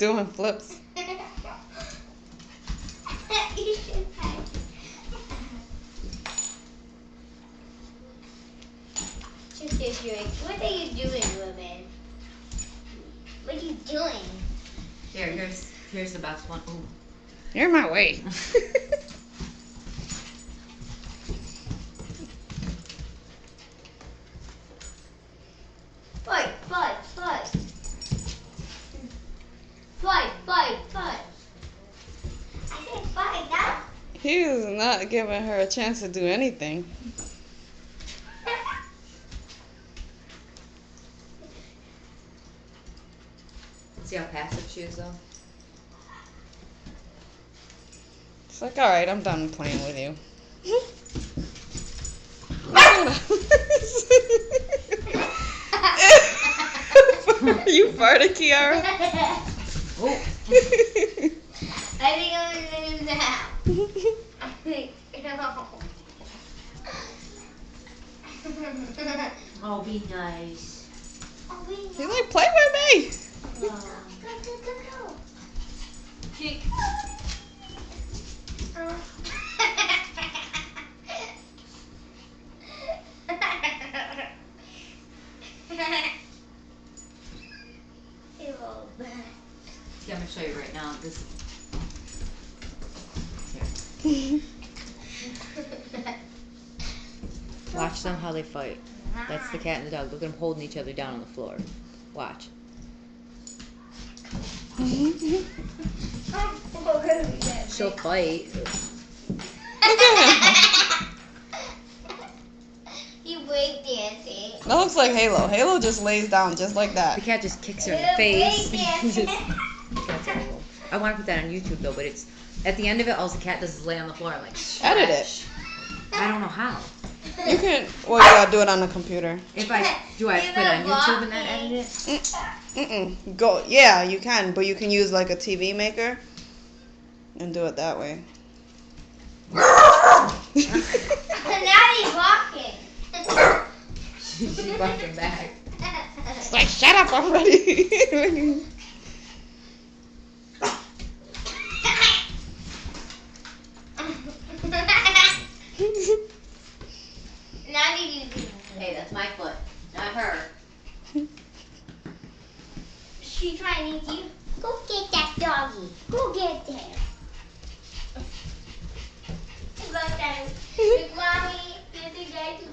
doing flips. You should have. What are you doing, woman? What are you doing? Here's the best one. Ooh. You're in my way. Fight, fight, fight. Fight, fight, fight. I said fight now. He is not giving her a chance to do anything. See how passive she is, though? It's like, alright, I'm done playing with you. You farted, Kiara? Oh. I think I'm gonna do that. I think, no. Oh, be nice. Oh, we He's like, play with me. Go, go, go, go. Kick. See, I'm gonna show you right now. This. Here. Watch them how they fight. That's the cat and the dog. Look at them holding each other down on the floor. Watch. She'll fight. He break dancing. That looks like Halo. Halo just lays down just like The that. cat just kicks her in the Little face. break dancing. That's horrible. I want to put that on YouTube though, but it's at the end of it, all the cat does is lay on the floor and like Edit it. stretch. I don't know how. You can, well, you gotta do it on the computer. If I do, I have to put it on YouTube and then edit it. Go, yeah, you can, but you can use like a TV maker and do it that way. Now he's walking. She's barking back. It's like, shut up already. Now you do. Hey, that's my foot, not her. She's trying to eat you. Go get that doggy. Go get him. Look at him. Big mommy, you think I can